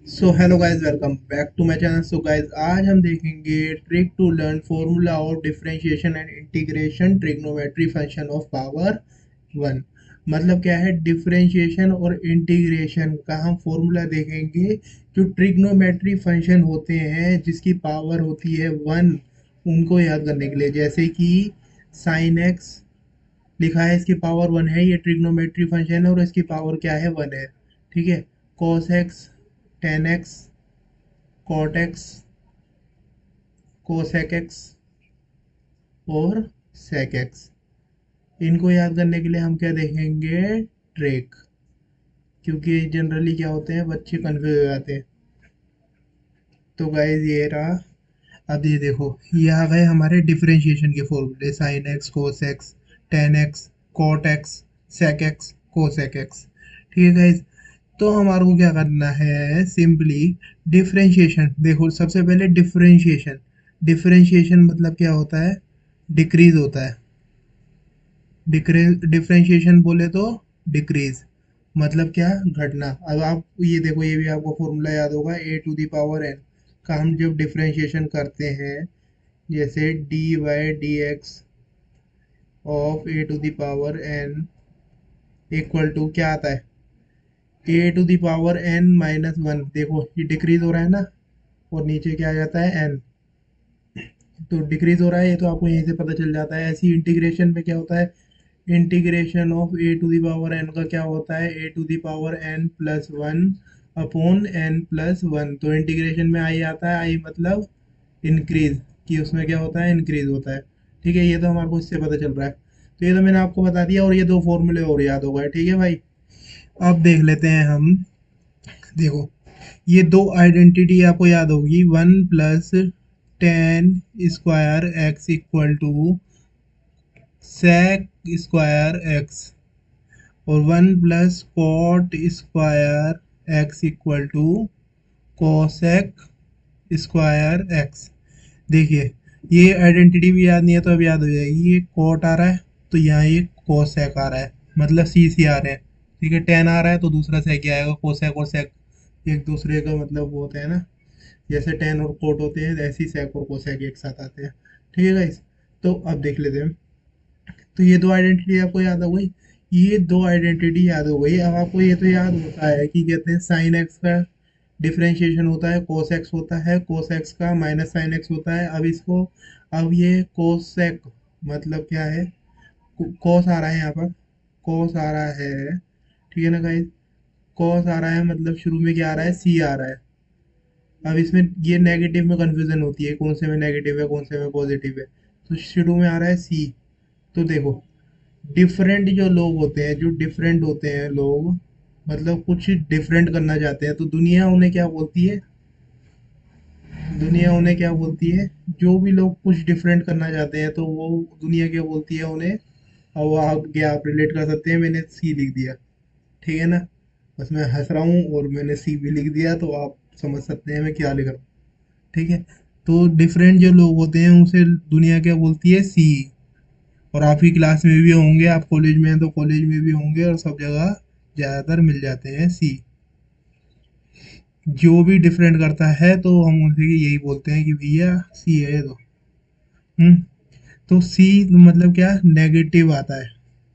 So hello guys, welcome back to my channel. So guys, आज हम देखेंगे trick to learn formula of differentiation and integration trigonometry function of power one. मतलब क्या है, differentiation और integration का हम फॉर्मूला देखेंगे। जो ट्रिग्नोमेट्री फंक्शन होते हैं जिसकी पावर होती है वन, उनको याद करने के लिए। जैसे कि साइन एक्स लिखा है, इसकी पावर वन है, ये ट्रिग्नोमेट्री फंक्शन है और इसकी पावर क्या है, वन है। ठीक है। Cos x, tan x, cot x, cosec x और सेक एक्स, इनको याद करने के लिए हम क्या देखेंगे, ट्रिक। क्योंकि जनरली क्या होते हैं, बच्चे कंफ्यूज हो जाते हैं। तो गाइज ये रहा। अब ये देखो, ये आ गए हमारे डिफरेंशिएशन के फॉर्मूले, sine x, cos x, tan x, cot x, sec x, cosec x. ठीक है गाइज। तो हमारे को क्या करना है, सिंपली डिफरेंशिएशन। देखो, सबसे पहले डिफरेंशिएशन। डिफरेंशिएशन मतलब क्या होता है, डिक्रीज होता है। डिफरेंशिएशन बोले तो डिक्रीज मतलब क्या, घटना। अब आप ये देखो, ये भी आपको फॉर्मूला याद होगा, a to the power n का हम जब डिफरेंशिएशन करते हैं, जैसे d y d x of a to the power n equal to क्या आता है, a to the power n minus one. देखो ये डिक्रीज हो रहा है ना, और नीचे क्या आ जाता है, एन। तो डिक्रीज हो रहा है, ये तो आपको यहीं से पता चल जाता है। ऐसी इंटीग्रेशन में क्या होता है, integration of a to the power n का क्या होता है, a to the power n plus one upon n plus one. तो इंटीग्रेशन में आई आता है, आई मतलब इंक्रीज, कि उसमें क्या होता है, इंक्रीज होता है। ठीक है, ये तो हमारे को इससे पता चल रहा है। तो ये तो मैंने आपको बता दिया, और ये दो फॉर्मूले और याद हो गए। ठीक है भाई, अब देख लेते हैं हम। देखो, ये दो आइडेंटिटी आपको याद होगी, one plus tan square x equal to sec square x, और one plus cot square x equal to cosec square x. देखिए, ये आइडेंटिटी भी याद नहीं है तो अब याद हो जाएगी। ये कॉट आ रहा है तो यहाँ ये कोसेक आ रहा है, मतलब सी सी आ रहे हैं। ठीक है, टेन आ रहा है तो दूसरा सेक क्या आएगा, कोसेक और सेक एक दूसरे का मतलब वो होते हैं ना। जैसे टेन और कोट होते हैं, ऐसे ही सेक और कोसेक एक साथ आते हैं। ठीक है गाइस, तो अब देख लेते हैं। तो ये दो आइडेंटिटी आपको याद हो गई, ये दो आइडेंटिटी याद हो गई। अब आपको ये तो याद होता है कि कहते हैं साइन एक्स का डिफरेंशिएशन होता है कोस एक्स होता है, कोस एक्स का माइनस साइन एक्स होता है। अब इसको, अब ये कोसेक मतलब क्या है, कोस आ रहा है यहाँ पर, कोस आ रहा है। ठीक है ना गाइस, कोस आ रहा है मतलब शुरू में क्या आ रहा है, सी आ रहा है। अब इसमें ये नेगेटिव में कंफ्यूजन होती है, कौन से में नेगेटिव है कौन से में पॉजिटिव है। तो शुरू में आ रहा है सी। तो देखो, डिफरेंट जो लोग होते हैं, जो डिफरेंट होते हैं लोग, मतलब कुछ डिफरेंट करना चाहते हैं, तो दुनिया उन्हें क्या बोलती है, दुनिया उन्हें क्या बोलती है, जो भी लोग कुछ डिफरेंट करना चाहते हैं तो वो दुनिया क्या बोलती है उन्हें। और वो आगे आप रिलेट कर सकते हैं, मैंने सी लिख दिया। ठीक है ना, बस मैं हंस रहा हूँ और मैंने सी भी लिख दिया, तो आप समझ सकते हैं मैं क्या लिख रहा हूँ। ठीक है, तो डिफरेंट जो लोग होते हैं उसे दुनिया क्या बोलती है, सी। और आप ही क्लास में भी होंगे, आप कॉलेज में हैं तो कॉलेज में भी होंगे, और सब जगह ज़्यादातर मिल जाते हैं सी। जो भी डिफरेंट करता है तो हम उनसे यही बोलते हैं कि भैया सी है ये तो। हम्म। तो सी मतलब क्या, नेगेटिव आता है।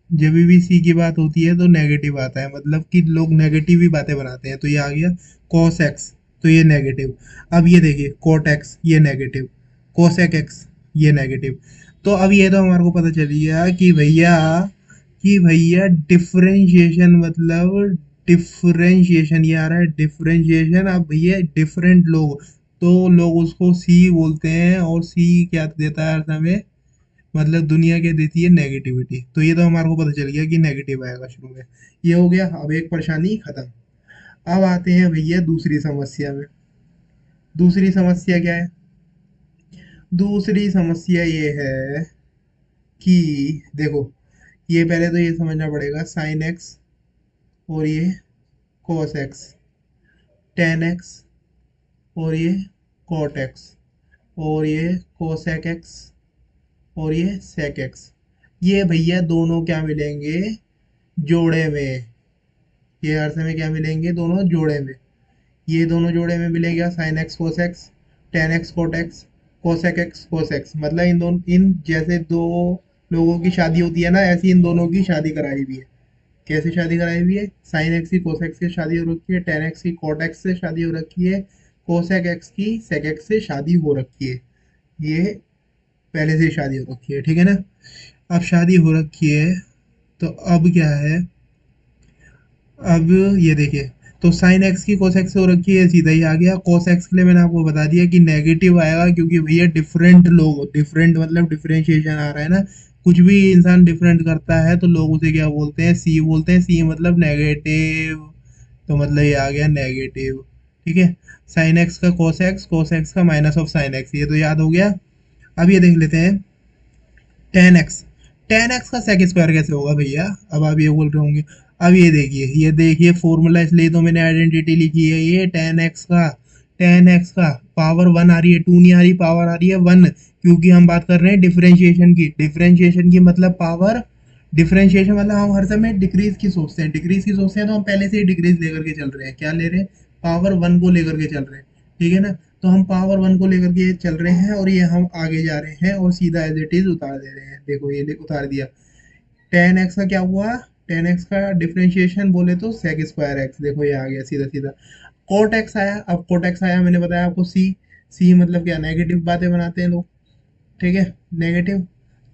जब भी सी की बात होती है तो नेगेटिव आता है, मतलब कि लोग नेगेटिव ही बातें बनाते हैं। तो ये आ गया कॉस एक्स, तो ये नेगेटिव। अब ये देखिए, कोट एक्स ये नेगेटिव, कोसेक एक्स ये नेगेटिव। तो अब ये तो हमारे को पता चल गया कि भैया डिफरेंशिएशन मतलब, डिफरेंशिएशन ये आ रहा है डिफरेंशिएशन। अब भैया डिफरेंट लोग, तो लोग उसको सी बोलते हैं, और सी क्या देता है हर समय, मतलब दुनिया क्या देती है, नेगेटिविटी। तो ये तो हमारे को पता चल गया कि नेगेटिव आएगा शुरू में। ये हो गया, अब एक परेशानी खत्म। अब आते हैं भैया दूसरी समस्या में। दूसरी समस्या क्या है, दूसरी समस्या ये है कि देखो, ये पहले तो ये समझना पड़ेगा, साइन एक्स और ये कॉस एक्स, टेन एक्स और ये कॉट एक्स, और ये कोसेक एक्स और ये सेक एक्स, ये भैया दोनों क्या मिलेंगे, जोड़े में। ये हर समय क्या मिलेंगे, दोनों जोड़े में। ये दोनों जोड़े में मिलेगा sine x cos x, tan x cot x, cosec x cos x. मतलब इन दोनों, इन जैसे दो लोगों की शादी होती है ना, ऐसी इन दोनों की शादी कराई हुई है। कैसे शादी कराई हुई है? साइन एक्स की कोस एक्स से शादी हो रखी है, टेन एक्स की कोट एक्स से शादी हो रखी है, कोसेक एक्स की सेक एक्स से शादी हो रखी है। ये पहले से ही शादी हो रखी है, ठीक है ना। अब शादी हो रखी है, तो अब क्या है, अब ये देखिए, तो साइन एक्स की कोस एक्स हो रखी है, सीधा ही आ गया। कोस एक्स के लिए मैंने आपको बता दिया कि नेगेटिव आएगा, क्योंकि भैया डिफरेंट लोग, डिफरेंट मतलब डिफरेंशिएशन आ रहा है ना, कुछ भी इंसान डिफरेंट करता है तो लोग उसे क्या बोलते हैं, सी बोलते हैं। सी मतलब नेगेटिव, तो मतलब ये आ गया नेगेटिव, ठीक है। साइन एक्स का कोस एक्स का माइनस ऑफ साइन एक्स, ये तो याद हो गया। अब ये देख लेते हैं टेन एक्स, टेन एक्स का सेक स्क्वायर कैसे होगा भैया, अब आप ये बोल रहे होंगे। अब ये देखिए, ये देखिए फॉर्मूला, इसलिए तो मैंने आइडेंटिटी लिखी है। ये टेन एक्स का, टेन एक्स का पावर वन आ रही है, टू नहीं आ रही, पावर आ रही है वन, क्योंकि हम बात कर रहे हैं डिफरेंशिएशन की। डिफरेंशिएशन की मतलब पावर, डिफरेंशिएशन मतलब हम हर समय डिक्रीज की सोचते हैं, डिक्रीज की सोचते हैं, तो हम पहले से ही डिक्रीज लेकर के चल रहे हैं। क्या ले रहे हैं? पावर वन को लेकर के चल रहे हैं, ठीक है ना। तो हम पावर वन को लेकर के चल रहे हैं, और ये हम आगे जा रहे हैं और सीधा एज इट इज उतार दे रहे हैं। देखो ये उतार दिया। टेन एक्स का क्या हुआ? टेन एक्स का डिफरेंशिएशन बोले तो सेक स्क्वायर एक्स, देखो ये आ गया सीधा सीधा। कोट एक्स आया, अब कोट एक्स आया, मैंने बताया आपको सी, सी मतलब क्या, नेगेटिव बातें बनाते हैं लोग, ठीक है। नेगेटिव,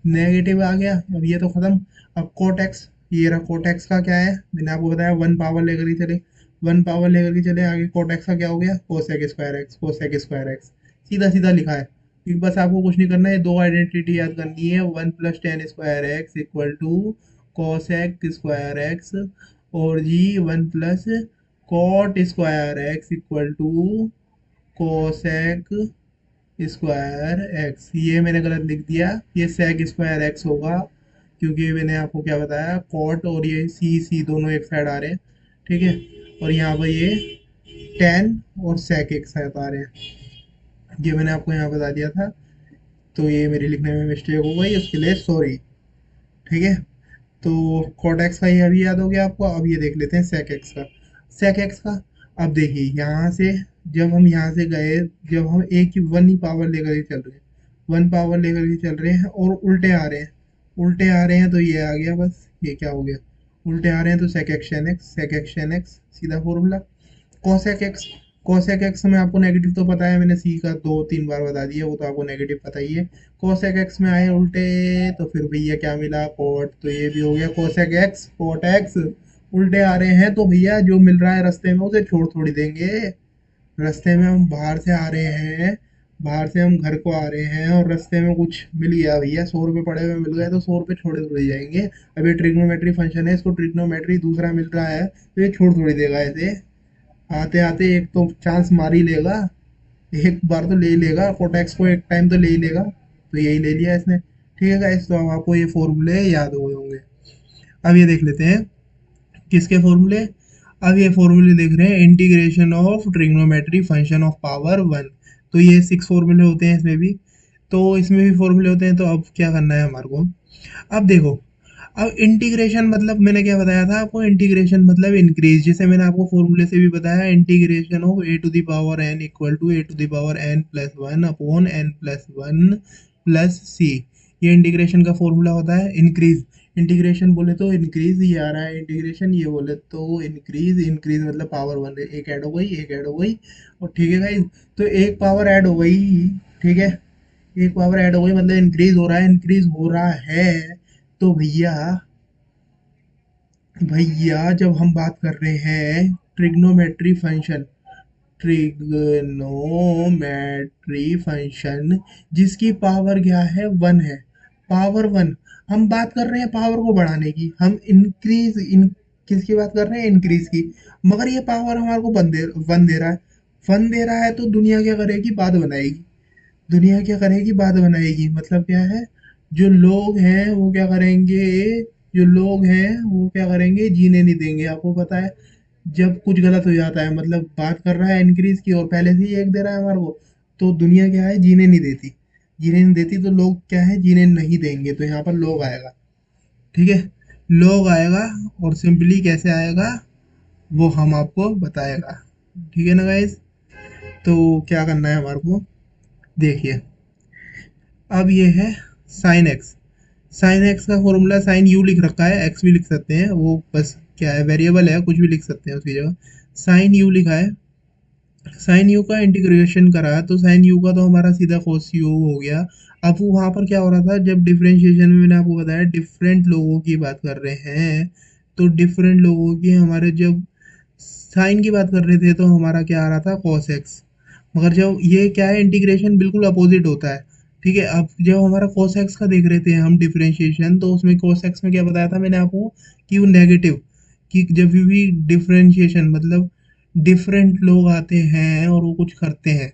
नेगेटिव आ गया, अब ये तो खत्म। अब कोट एक्स, ये रहा कोट एक्स का क्या है, मैंने आपको बताया वन पावर लेकर ही चले, वन पावर लेकर के चले आगे। कोट एक्स का क्या हो गया? Cosec square x, cosec square x, सीधा सीधा लिखा है। एक बस आपको कुछ नहीं करना है, दो आइडेंटिटी याद करनी है, one plus tan square x equal to cosec square x, और जी one plus cot square x equal to cosec square x. ये मैंने गलत लिख दिया, ये सेक स्क्वायर एक्स होगा, क्योंकि मैंने आपको क्या बताया, कॉट और ये सी, सी दोनों एक साइड आ रहे हैं, ठीक है। और यहाँ पर ये टेन और सेक एक साइड आ रहे हैं, ये मैंने आपको यहाँ बता दिया था। तो ये मेरी लिखने में मिस्टेक हो गई, उसके लिए सॉरी, ठीक है। तो कॉट एक्स का ये अभी याद हो गया आपको। अब ये देख लेते हैं सेक एक्स का, सेक एक्स का। अब देखिए यहाँ से, जब हम यहाँ से गए, जब हम एक ही वन ही पावर लेकर के चल रहे हैं, वन पावर लेकर के चल रहे हैं और उल्टे आ रहे हैं, उल्टे आ रहे हैं, तो ये आ गया बस, ये क्या हो गया, उल्टे आ रहे हैं तो सेक एक्शन एक्स, सेक एक्शन एक्स, सीधा formula. Cosec x, cosec x में आपको नेगेटिव तो पता है, मैंने सी का दो तीन बार बता दिया, वो तो आपको नेगेटिव पता ही है। कोसेक एक्स में आए उल्टे, तो फिर भैया क्या मिला, कोट, तो ये भी हो गया कोसेक एक्स कोट एक्स। उल्टे आ रहे हैं तो भैया जो मिल रहा है रास्ते में उसे छोड़ थोड़ी देंगे। रास्ते में हम बाहर से आ रहे हैं, बाहर से हम घर को आ रहे हैं, और रास्ते में कुछ मिल गया भैया, 100 रुपये पड़े हुए मिल गए, तो 100 रुपये छोड़े थोड़ी जाएंगे। अब ये ट्रिग्नोमेट्री फंक्शन है, इसको ट्रिग्नोमेट्री दूसरा मिल रहा है, तो ये छोड़ थोड़ी देगा ऐसे। आते आते एक तो चांस मार ही लेगा, एक बार तो ले ही लेगा, कोटैक्स को एक टाइम तो ले ही लेगा, तो यही ले लिया इसने, ठीक है गाइस। तो अब आपको ये फॉर्मूले याद हो गए होंगे। अब ये देख लेते हैं किसके फॉर्मूले। अब ये फॉर्मूले देख रहे हैं, integration of trigonometry function of power one. तो ये सिक्स फॉर्मूले होते हैं इसमें भी, तो इसमें भी फॉर्मूले होते हैं। तो अब क्या करना है हमारे को, अब देखो, अब इंटीग्रेशन मतलब मैंने क्या बताया था आपको, इंटीग्रेशन मतलब इंक्रीज, जैसे मैंने आपको फॉर्मूले से भी बताया, integration of a to the power n equal to a to the power n plus one upon n plus one plus c. ये इंटीग्रेशन का फॉर्मूला होता है इंक्रीज। इंटीग्रेशन बोले तो इंक्रीज ये आ रहा है, इंटीग्रेशन ये बोले तो इंक्रीज, इंक्रीज मतलब पावर वन, एक ऐड हो गई, एक ऐड हो गई, और ठीक है गाइस। तो एक पावर ऐड हो गई, ठीक है, एक पावर ऐड हो गई मतलब इंक्रीज हो रहा है, इंक्रीज हो रहा है। तो भैया, भैया जब हम बात कर रहे हैं ट्रिग्नोमेट्री फंक्शन, ट्रिग्नोमेट्री फंक्शन जिसकी पावर क्या है, वन है, पावर वन, हम बात कर रहे हैं पावर को बढ़ाने की, हम इंक्रीज इन, किसकी बात कर रहे हैं, इंक्रीज की। मगर ये पावर हमारे को वन दे रहा है, वन दे रहा है, तो दुनिया क्या करेगी, बाद बनाएगी। दुनिया क्या करेगी, बाद बनाएगी, मतलब क्या है, जो लोग हैं वो क्या करेंगे, जो लोग हैं वो क्या करेंगे, जीने नहीं देंगे। आपको पता है, जब कुछ गलत हो जाता है, मतलब बात कर रहा है इंक्रीज की और पहले से ही एक दे रहा है हमारे को, तो दुनिया क्या है, जीने नहीं देती, जीने नहीं देती, तो लोग क्या है, जीने नहीं देंगे, तो यहाँ पर लोग आएगा, ठीक है। लोग आएगा, और सिंपली कैसे आएगा वो हम आपको बताएगा। ठीक है ना गाइस। तो क्या करना है हमारे को, देखिए अब ये है साइन एक्स। साइन एक्स का फॉर्मूला साइन यू लिख रखा है, एक्स भी लिख सकते हैं, वो बस क्या है वेरिएबल है, कुछ भी लिख सकते हैं उसकी जगह। साइन यू लिखा है, साइन यू का इंटीग्रेशन करा है, तो साइन यू का तो हमारा सीधा cos यू हो गया। अब वहाँ पर क्या हो रहा था, जब डिफरेंशिएशन में मैंने आपको बताया डिफरेंट लोगों की बात कर रहे हैं, तो डिफरेंट लोगों की हमारे जब साइन की बात कर रहे थे तो हमारा क्या आ रहा था cos एक्स। मगर जब ये क्या है, इंटीग्रेशन बिल्कुल अपोजिट होता है। ठीक है, अब जब हमारा cos एक्स का देख रहे थे हम डिफरेंशिएशन, तो उसमें cos एक्स में क्या बताया था मैंने आपको कि वो नेगेटिव, कि जब भी डिफरेंशिएशन मतलब डिफरेंट लोग आते हैं और वो कुछ करते हैं,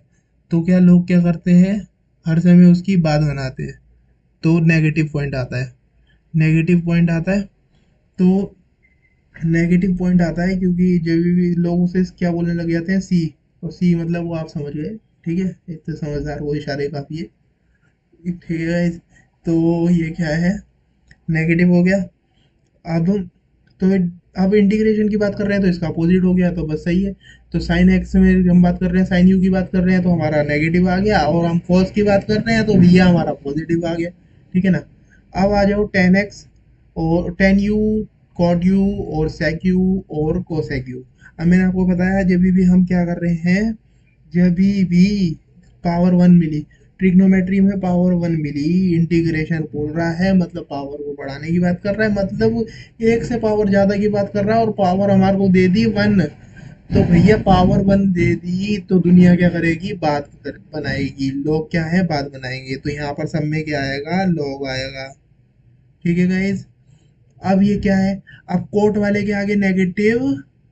तो क्या लोग क्या करते हैं, हर समय उसकी बात बनाते हैं, तो नेगेटिव पॉइंट आता है। नेगेटिव पॉइंट आता है, तो नेगेटिव पॉइंट आता है क्योंकि जब भी लोग उसे क्या बोलने लग जाते हैं, सी। और सी मतलब वो आप समझ गए। ठीक है, एक तो समझदार वो इशारे काफ़ी है। ठीक है, तो ये क्या है, नेगेटिव हो गया। अब तो अब इंटीग्रेशन की बात कर रहे हैं तो इसका अपोजिट हो गया, तो बस सही है। तो साइन एक्स में हम बात कर रहे हैं, साइन यू की बात कर रहे हैं तो हमारा नेगेटिव आ गया, और हम कॉस की बात कर रहे हैं तो भैया हमारा पॉजिटिव आ गया। ठीक है ना। अब आ जाओ टेन एक्स और टेन यू, कॉट यू और सेक यू और कोसेक यू। अब मैंने आपको बताया जब भी हम क्या कर रहे हैं, जब भी पावर वन मिली, ट्रिग्नोमेट्री में पावर वन मिली, इंटीग्रेशन बोल रहा है मतलब पावर को बढ़ाने की बात कर रहा है, मतलब एक से पावर ज़्यादा की बात कर रहा है, और पावर हमारे को दे दी वन। तो भैया पावर वन दे दी तो दुनिया क्या करेगी, बनाएगी, लोग क्या है बात बनाएंगे, तो यहाँ पर सब में क्या आएगा, लोग आएगा। ठीक है गाइज। अब ये क्या है, अब कोट वाले के आगे नेगेटिव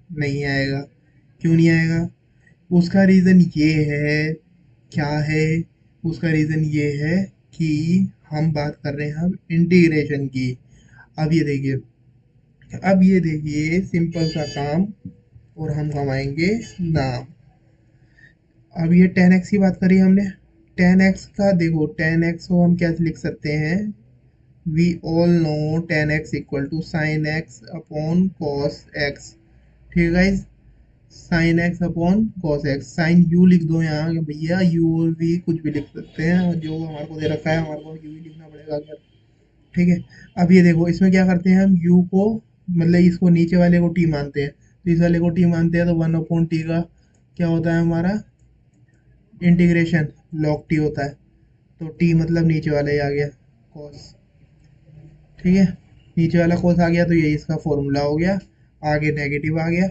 नहीं आएगा। क्यों नहीं आएगा, उसका रीज़न ये है, क्या है, उसका रीज़न ये है कि हम बात कर रहे हैं हम इंटीग्रेशन की। अब ये देखिए, अब ये देखिए सिंपल सा काम, और हम कमाएंगे नाम। अब ये टेन एक्स की बात करी हमने, टेन एक्स का देखो, टेन एक्स को हम क्या लिख सकते हैं, we all know tan x equal to sine x upon cos x. ठीक है guys, sine x upon cos x. Sine you लिख दो यहाँ कि भैया यू और वी कुछ भी लिख सकते हैं, और जो हमारे को दे रखा है हमारे को यू ही लिखना पड़ेगा अगर। ठीक है। अब ये देखो इसमें क्या करते हैं हम, यू को मतलब इसको नीचे वाले को टी मानते हैं, तो इस वाले को टी मानते हैं, तो वन अपॉन टी का क्या होता है हमारा, इंटीग्रेशन लॉग टी होता है। तो टी मतलब नीचे वाला ही आ गया, कॉस। ठीक है, नीचे वाला कॉस आ गया, तो ये इसका फॉर्मूला हो गया। आगे नेगेटिव आ गया।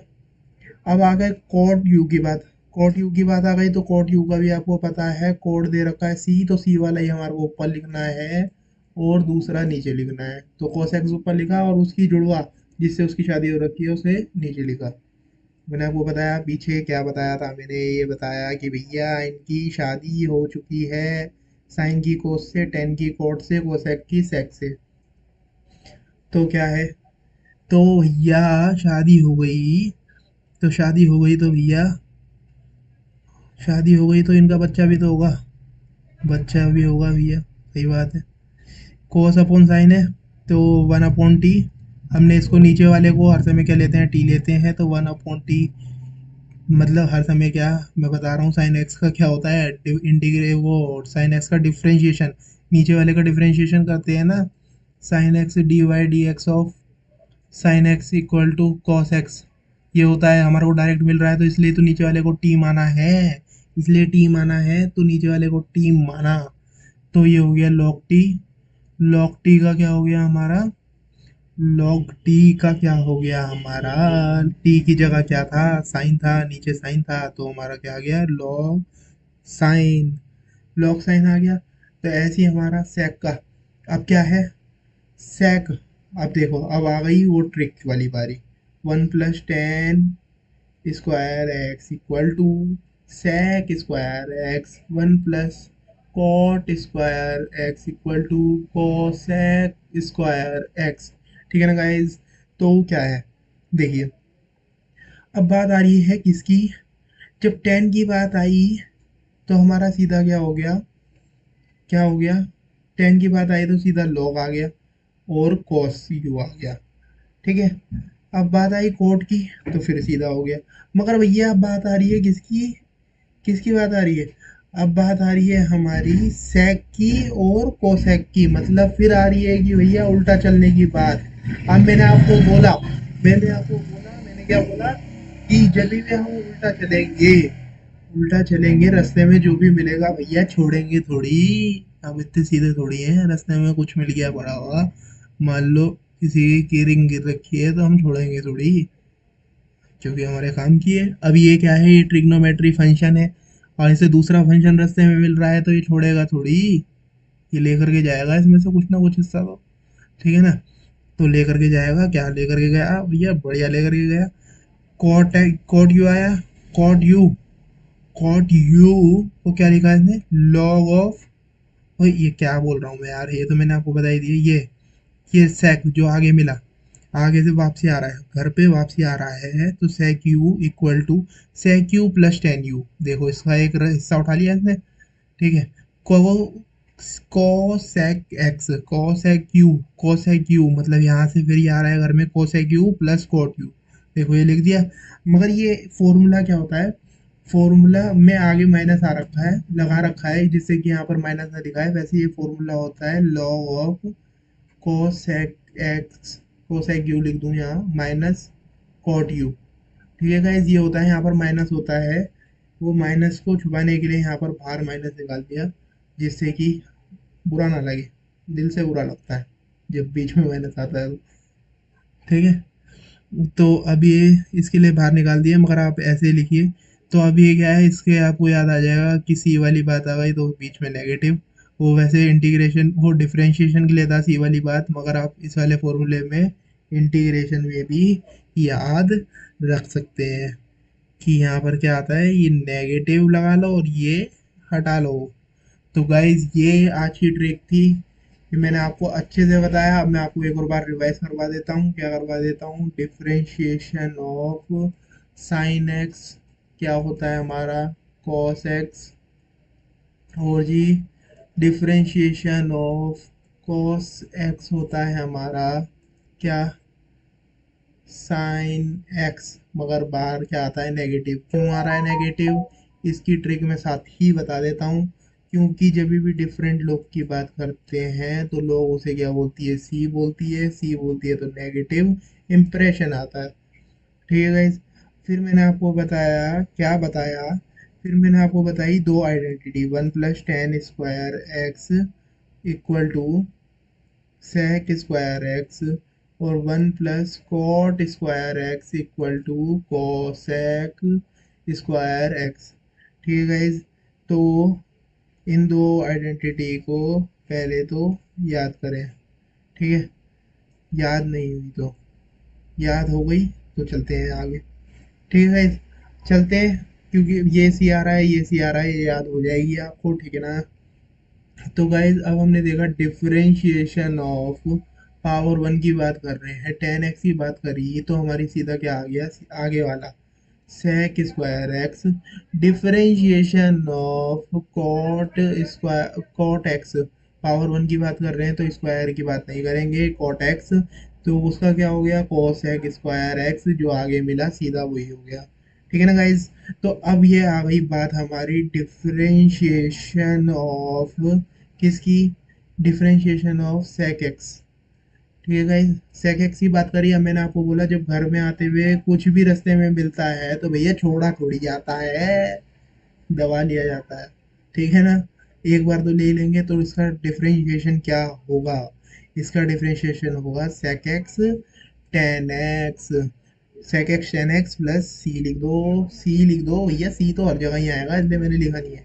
अब आ गए कॉट यू की बात। कॉट यू की बात आ गई, तो कॉट यू का भी आपको पता है, कोड दे रखा है सी, तो सी वाला ही हमारे को ऊपर लिखना है और दूसरा नीचे लिखना है। तो cos x ऊपर लिखा और उसकी जुड़वा जिससे उसकी शादी हो रखी है उसे नीचे लिखा। मैंने आपको बताया पीछे क्या बताया था, मैंने ये बताया कि भैया इनकी शादी हो चुकी है, साइन की कोस से, टेन की कोट से, कोसेक की सेक से। तो क्या है, तो भैया शादी हो गई, तो शादी हो गई तो भैया शादी हो गई तो इनका बच्चा भी तो होगा, बच्चा भी होगा भैया, सही बात है। कोस अपॉन साइन है, तो वन अपॉन टी। हमने इसको नीचे वाले को हर समय क्या लेते हैं, टी लेते हैं, तो वन अपॉन टी मतलब हर समय क्या, मैं बता रहा हूँ साइन एक्स का क्या होता है, इंटीग्रे वो साइन एक्स का डिफरेंशिएशन, नीचे वाले का डिफरेंशिएशन करते हैं ना, sine x d y d x of sine x equal to cos x. ये होता है, हमारे को डायरेक्ट मिल रहा है तो इसलिए तो नीचे वाले को टी माना है, इसलिए टी माना है तो नीचे वाले को टी माना। तो ये हो गया लॉग टी। लॉग टी का क्या हो गया हमारा, लॉग टी का क्या हो गया हमारा, टी की जगह क्या था, साइन था, नीचे साइन था, तो हमारा क्या आ गया, लॉग साइन। लॉग साइन आ गया। तो ऐसे ही हमारा सेक का अब क्या है, सेक। अब देखो अब आ गई वो ट्रिक वाली बारी, one plus tan square x equal to sec square x, one plus cot square x equal to cosec square x. ठीक है ना गाइज। तो क्या है, देखिए अब बात आ रही है किसकी, जब टेन की बात आई तो हमारा सीधा क्या हो गया, क्या हो गया, टेन की बात आई तो सीधा लॉग आ गया और कॉस यू आ गया। ठीक है। अब बात आई कोट की, तो फिर सीधा हो गया। मगर भैया अब बात आ रही है किसकी, किसकी बात आ रही है? अब बात आ रही है हमारी सेक की और कोसेक की, मतलब फिर आ रही है कि भैया उल्टा चलने की बात। अब मैंने क्या बोला कि जब भी हम उल्टा चलेंगे रास्ते में जो भी मिलेगा भैया छोड़ेंगे थोड़ी। हम इतने सीधे थोड़ी हैं, रास्ते में कुछ मिल गया पड़ा होगा, मान लो किसी की रिंग गिर रखी है, तो हम छोड़ेंगे थोड़ी, क्योंकि हमारे काम की है। अब ये क्या है, ये ट्रिग्नोमेट्री फंक्शन है, और इसे दूसरा फंक्शन रास्ते में मिल रहा है, तो ये छोड़ेगा थोड़ी, ये लेकर के जाएगा इसमें से कुछ ना कुछ हिस्सा तो, ठीक है ना। तो लेकर के जाएगा, क्या लेकर के गया भैया, बढ़िया लेकर के गया। कॉट है, कॉट यू आया, कॉट यू, कॉट यू को क्या लिखा है इसने, लॉग ऑफ, ओए ये क्या बोल रहा हूँ मैं यार, ये तो मैंने आपको बता ही दिया। ये सेक जो आगे मिला, आगे से वापसी आ रहा है, घर पे वापसी आ रहा है, तो sec u equal to sec u plus 10 u. देखो इसका एक हिस्सा उठा लिया इसने, ठीक है। को कोसेक एक्स, कोसेक यू मतलब यहाँ से फिर ये आ रहा है घर में cosec you plus coat you. देखो ये लिख दिया। मगर ये फॉर्मूला क्या होता है, फॉर्मूला में आगे माइनस आ रखा है, लगा रखा है, जिससे कि यहाँ पर माइनस ना दिखाए, वैसे ये फॉर्मूला होता है log of cosec x, cosec you लिख दूं यहाँ, माइनस कॉट यू। ठीक है गाइस, ये होता है यहाँ पर माइनस होता है, वो माइनस को छुपाने के लिए यहाँ पर बाहर माइनस निकाल दिया, जिससे कि बुरा ना लगे, दिल से बुरा लगता है जब बीच में माइनस आता है तो, ठीक है। तो अब ये इसके लिए बाहर निकाल दिया, मगर आप ऐसे लिखिए। तो अब ये क्या है, इसके आपको याद आ जाएगा कि सी वाली बात आ गई तो बीच में नेगेटिव, वो वैसे इंटीग्रेशन वो डिफरेंशिएशन के लिए था सी वाली बात, मगर आप इस वाले फॉर्मूले में इंटीग्रेशन में भी याद रख सकते हैं कि यहाँ पर क्या आता है, ये नेगेटिव लगा लो और ये हटा लो। तो गाइज ये आज की ट्रिक थी, ये मैंने आपको अच्छे से बताया। अब मैं आपको एक और बार रिवाइज करवा देता हूँ, क्या करवा देता हूँ, डिफरेंशिएशन ऑफ साइन एक्स क्या होता है हमारा, कॉस एक्स, और जी डिफरेंशिएशन ऑफ कॉस एक्स होता है हमारा क्या, साइन एक्स। मगर बाहर क्या आता है, नेगेटिव। क्यों आ रहा है नेगेटिव, इसकी ट्रिक मैं साथ ही बता देता हूँ। क्योंकि जब भी डिफरेंट लोग की बात करते हैं तो लोग उसे क्या बोलती है, सी बोलती है, सी बोलती है तो नेगेटिव इम्प्रेशन आता है, ठीक है गाइज। फिर मैंने आपको बताया, क्या बताया, फिर मैंने आपको बताई दो identity, 1 + tan² x equal to sec square x, और 1 + cot² x equal to cosec square x, ठीक है गाइज। तो इन दो आइडेंटिटी को पहले तो याद करें, ठीक है। याद नहीं हुई तो, याद हो गई तो चलते हैं आगे, ठीक है गाइज, चलते हैं। क्योंकि ये सी आ रहा है, ये सी आ रहा है, ये याद हो जाएगी आपको, ठीक है ना। तो गाइज अब हमने देखा डिफरेंशिएशन ऑफ पावर वन की बात कर रहे हैं, 10 एक्स की बात करी, तो हमारी सीधा क्या आ गया, आगे वाला sec square x. Differentiation of cot x, power one की बात कर रहे हैं तो स्क्वायर की बात नहीं करेंगे, कॉट एक्स, तो उसका क्या हो गया, कोसेक स्क्वायर एक्स, जो आगे मिला सीधा वही हो गया, ठीक है ना गाइज। तो अब ये आ गई बात हमारी डिफरेंशिएशन ऑफ किसकी, डिफरेंशिएशन ऑफ सेक एक्स, ठीक है गाइज। सेक एक्स की बात करी, अब मैंने आपको बोला जब घर में आते हुए कुछ भी रास्ते में मिलता है तो भैया छोड़ा थोड़ी जाता है, दबा लिया जाता है, ठीक है ना। एक बार तो ले लेंगे, तो इसका डिफरेंशिएशन क्या होगा, इसका डिफरेंशिएशन होगा sec x tan x, sec x tan x plus c लिख दो, सी लिख दो भैया, सी तो हर जगह ही आएगा, इसलिए मैंने लिखा नहीं है,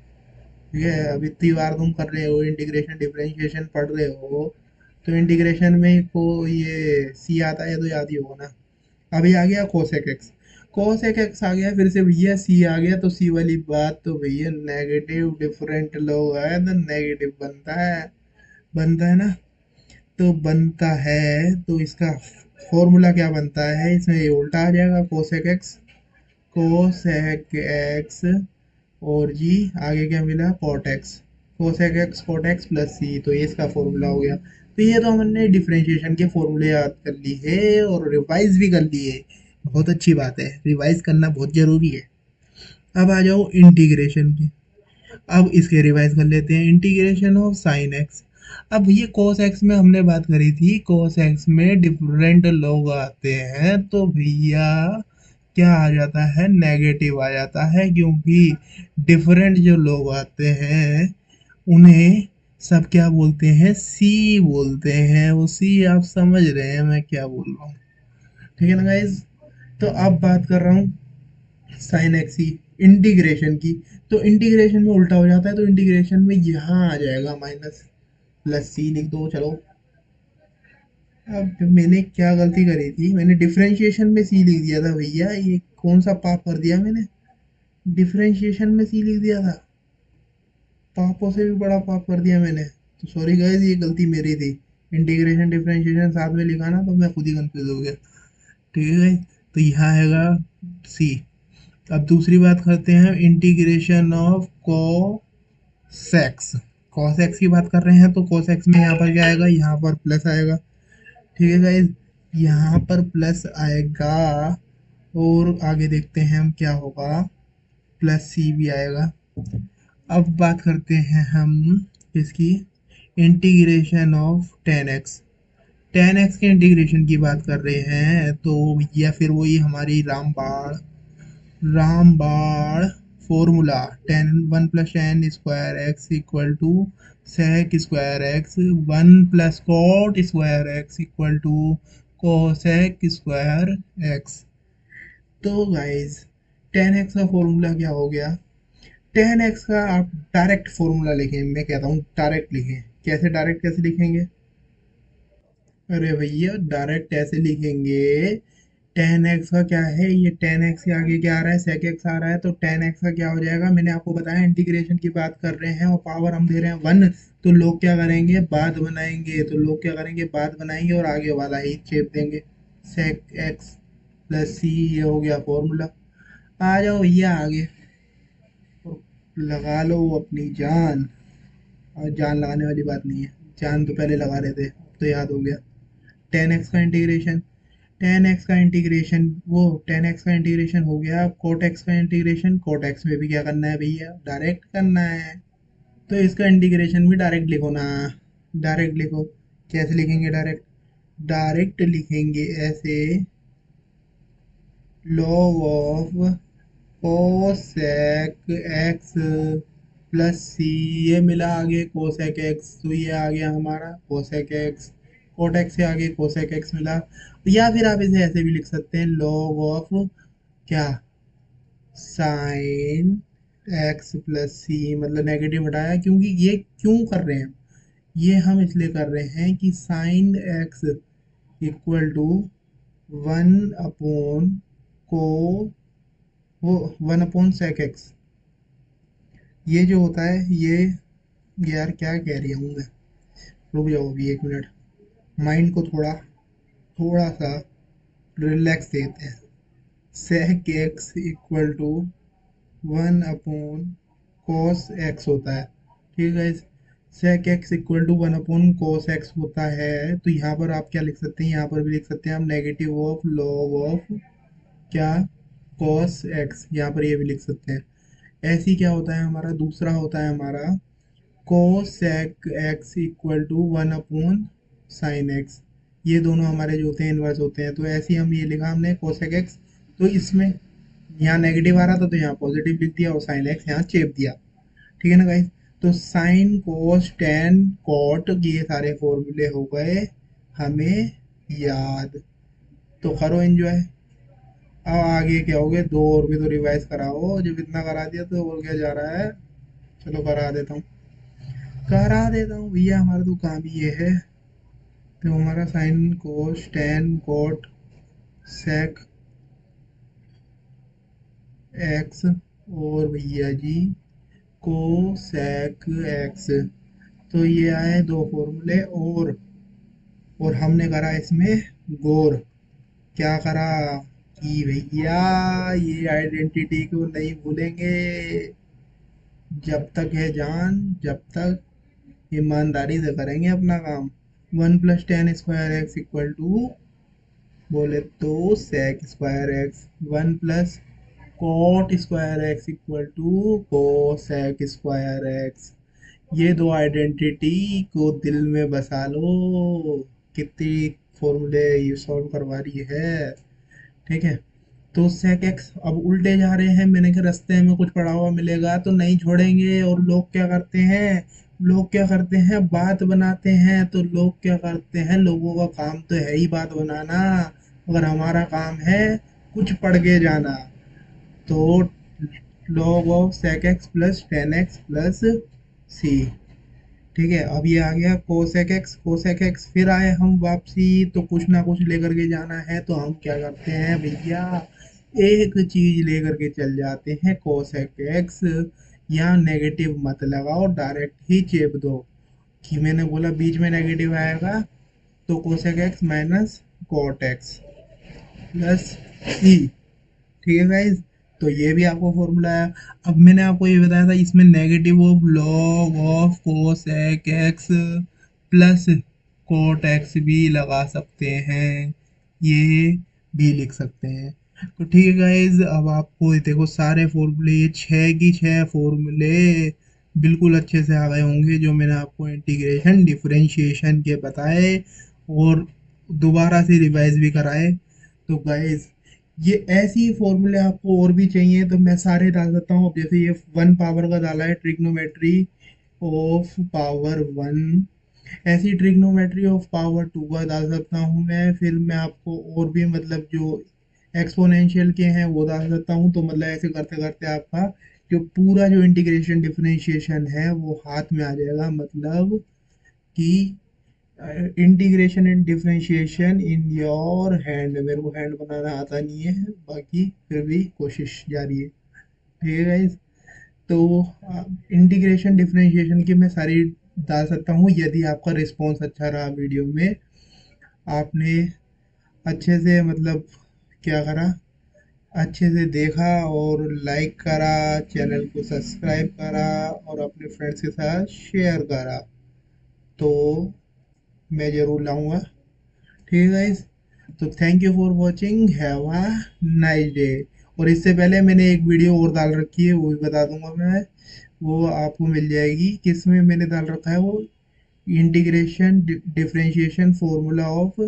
ठीक है। अब इतनी बार तुम कर रहे हो इंटीग्रेशन डिफरेंशिएशन पढ़ रहे हो, तो इंटीग्रेशन में को ये सी आता है तो याद ही होगा ना। अभी आ गया कोसेक एक्स, कोसेक एक्स आ गया, फिर से भैया सी आ गया, तो सी वाली बात तो भैया नेगेटिव डिफरेंट लोग है तो नेगेटिव बनता है ना। तो बनता है, तो इसका फॉर्मूला क्या बनता है, इसमें ये उल्टा आ जाएगा, कोसेक एक्स और जी आगे क्या मिला, cot x, cosec x cot x plus c, तो ये इसका फॉर्मूला हो गया। तो ये तो हमने डिफरेंशिएशन के फॉर्मूले याद कर ली है और रिवाइज भी कर लिए। बहुत अच्छी बात है, रिवाइज करना बहुत ज़रूरी है। अब आ जाओ इंटीग्रेशन की। अब इसके रिवाइज कर लेते हैं, इंटीग्रेशन ऑफ साइन एक्स। अब ये cos x में हमने बात करी थी, cos x में डिफरेंट लोग आते हैं तो भैया क्या आ जाता है, नेगेटिव आ जाता है, क्योंकि डिफरेंट जो लोग आते हैं उन्हें सब क्या बोलते हैं, सी बोलते हैं। वो सी आप समझ रहे हैं मैं क्या बोल रहा हूँ, ठीक है ना गाइज। तो अब बात कर रहा हूँ साइन एक्स की, इंटीग्रेशन की। तो इंटीग्रेशन में उल्टा हो जाता है, तो इंटीग्रेशन में यहाँ आ जाएगा माइनस प्लस सी लिख दो। चलो, अब मैंने क्या गलती करी थी, मैंने डिफरेंशिएशन में सी लिख दिया था भैया, ये कौन सा पाप कर दिया मैंने, डिफरेंशिएशन में सी लिख दिया था। पापों से भी बड़ा पाप कर दिया मैंने, तो सॉरी गाइस, ये गलती मेरी थी। इंटीग्रेशन डिफरेंशिएशन साथ में लिखा ना, तो मैं खुद ही कंफ्यूज हो गया, ठीक है गाइस। तो यहाँ आएगा सी। अब दूसरी बात करते हैं, इंटीग्रेशन ऑफ कोसेक्स। कोसेक्स की बात कर रहे हैं तो कोसेक्स में यहाँ पर क्या आएगा, यहाँ पर प्लस आएगा, ठीक है गाइज, यहाँ पर प्लस आएगा। और आगे देखते हैं हम क्या होगा, प्लस सी भी आएगा। अब बात करते हैं हम इसकी, integration of ten x. Tan x के इंटीग्रेशन की बात कर रहे हैं तो या फिर वही हमारी रामबाण formula, tan one plus tan square x equal to sec square x, one plus cot square x equal to cosec square x. तो गाइज टेन एक्स का फॉर्मूला क्या हो गया, टेन एक्स का आप डायरेक्ट फॉर्मूला लिखें, मैं कहता हूँ डायरेक्ट लिखें। कैसे डायरेक्ट कैसे लिखेंगे, अरे भैया डायरेक्ट ऐसे लिखेंगे, टेन एक्स का क्या है, ये टेन एक्स के आगे क्या आ रहा है, सेक एक्स आ रहा है, तो टेन एक्स का क्या हो जाएगा, मैंने आपको बताया इंटीग्रेशन की बात कर रहे हैं और पावर हम दे रहे हैं वन, तो लोग क्या करेंगे, बाद बनाएंगे, तो लोग क्या करेंगे, बाद बनाएंगे और आगे वाला ही चेप देंगे, सेक एक्स प्लस सी, ये हो गया फॉर्मूला। आ जाओ भैया आगे, और लगा लो अपनी जान। और जान लगाने वाली बात नहीं है, जान तो पहले लगा रहे थे, अब तो याद हो गया। टेन एक्स का इंटीग्रेशन, टेन एक्स का इंटीग्रेशन, वो टेन एक्स का इंटीग्रेशन हो गया। अब कोट एक्स का इंटीग्रेशन, कोट एक्स में भी क्या करना है भैया, डायरेक्ट करना है, तो इसका इंटीग्रेशन भी डायरेक्ट लिखो ना, डायरेक्ट लिखो। कैसे लिखेंगे डायरेक्ट, डायरेक्ट लिखेंगे ऐसे, log of cosec x plus c, ये मिला आगे कोसेक एक्स, तो ये आ गया हमारा कोसेक एक्स, कोट एक्स से आगे कोसेक एक्स मिला। या फिर आप इसे ऐसे भी लिख सकते हैं, log ऑफ क्या, साइन एक्स प्लस सी, मतलब नेगेटिव हटाया, क्योंकि ये क्यों कर रहे हैं, ये हम इसलिए कर रहे हैं कि sine x equal to one upon को, वो वन अपॉन सेक एक्स, ये जो होता है ये, यार क्या कह रही हूँ मैं, रुक जाओ अभी एक मिनट, माइंड को थोड़ा थोड़ा सा रिलैक्स देते हैं। Sec x equal to one upon cos x होता है, ठीक है। Sec x equal to one upon cos x होता है, तो यहाँ पर आप क्या लिख सकते हैं, यहाँ पर भी लिख सकते हैं हम नेगेटिव ऑफ लॉग ऑफ क्या, कॉस एक्स, यहाँ पर ये भी लिख सकते हैं। ऐसी क्या होता है हमारा, दूसरा होता है हमारा cosec x equal to one upon sine x, ये दोनों हमारे जो होते हैं इन्वर्स होते हैं, तो ऐसे ही हम ये लिखा हमने कोसेक एक्स, तो इसमें यहाँ नेगेटिव आ रहा था तो यहाँ पॉजिटिव लिख दिया और साइन एक्स यहाँ चेप दिया, ठीक है ना गाइस। तो साइन कोस टेन कॉट ये सारे फॉर्मूले हो गए हमें याद, तो करो एंजॉय। अब आगे क्या हो गया, दो और भी तो रिवाइज कराओ, जब इतना करा दिया तो और क्या जा रहा है, चलो करा देता हूँ भैया, हमारा तो काम ही ये है। तो हमारा sine cos tan cot sec x, और भैया जी कोसेक एक्स, तो ये आए दो फॉर्मूले, और हमने करा इसमें गौर, क्या करा कि भैया ये आइडेंटिटी को नहीं भूलेंगे, जब तक है जान, जब तक ईमानदारी से करेंगे अपना काम। 1 + tan² इक्वल टू बोले तो sec² x, 1 + cot² x equal to cosec²x। ये दो आइडेंटिटी को दिल में बसा लो। कितनी फॉर्मूले ये सॉल्व करवा रही है। ठीक है, तो sec x अब उल्टे जा रहे हैं। मैंने कहा रास्ते में कुछ पड़ा हुआ मिलेगा तो नहीं छोड़ेंगे। और लोग क्या करते हैं, बात बनाते हैं। तो लोग क्या करते हैं, लोगों का काम तो है ही बात बनाना, मगर हमारा काम है कुछ पढ़ के जाना। तो log of sec x plus tan x plus c. ठीक है, अब ये आ गया कोसेक एक्स। फिर आए हम वापसी, तो कुछ ना कुछ लेकर के जाना है। तो हम क्या करते हैं भैया, एक चीज लेकर के चल जाते हैं कोसेक एक्स। यहाँ नेगेटिव मत लगाओ, डायरेक्ट ही चेप दो। कि मैंने बोला बीच में नेगेटिव आएगा, तो cosec x minus cot x plus e. ठीक है गाइज, तो ये भी आपको फॉर्मूला है। अब मैंने आपको ये बताया था, इसमें negative of log of cosec x plus cot x भी लगा सकते हैं, ये भी लिख सकते हैं। तो ठीक है गाइज, अब आपको ये देखो सारे फॉर्मूले, ये 6 की 6 फॉर्मूले बिल्कुल अच्छे से आ गए होंगे, जो मैंने आपको इंटीग्रेशन डिफरेंशिएशन के बताए और दोबारा से रिवाइज भी कराए। तो गाइज, ये ऐसी ही फॉर्मूले आपको और भी चाहिए तो मैं सारे डाल सकता हूँ। अब जैसे ये 1 पावर का डाला है, ट्रिग्नोमेट्री ऑफ पावर 1, ऐसी ट्रिग्नोमेट्री ऑफ पावर 2 का डाल सकता हूँ मैं। फिर मैं आपको और भी मतलब जो एक्सपोनेंशियल के हैं वो डाल सकता हूँ। तो मतलब ऐसे करते करते आपका जो पूरा जो इंटीग्रेशन डिफरेंशिएशन है वो हाथ में आ जाएगा। मतलब कि integration and differentiation in your hand. मेरे को हैंड बनाना आता नहीं है, बाकी फिर भी कोशिश जारी है। ठीक है गाइज, तो इंटीग्रेशन डिफरेंशिएशन की मैं सारी डाल सकता हूँ यदि आपका रिस्पॉन्स अच्छा रहा वीडियो में। आपने अच्छे से मतलब क्या करा, अच्छे से देखा और लाइक करा, चैनल को सब्सक्राइब करा और अपने फ्रेंड्स के साथ शेयर करा, तो मैं ज़रूर लाऊंगा। ठीक है गाइस, तो thank you for watching, have a nice day. और इससे पहले मैंने एक वीडियो और डाल रखी है, वो भी बता दूंगा मैं। वो आपको मिल जाएगी, किसमें मैंने डाल रखा है वो, integration differentiation formula of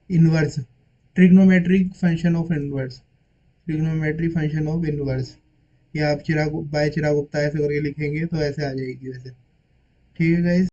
inverse, trigonometric function of inverse, trigonometric function of inverse. ये आप चिराग बाय चिराग गुप्ता ऐसे करके लिखेंगे तो ऐसे आ जाएगी वैसे। ठीक है गाइस।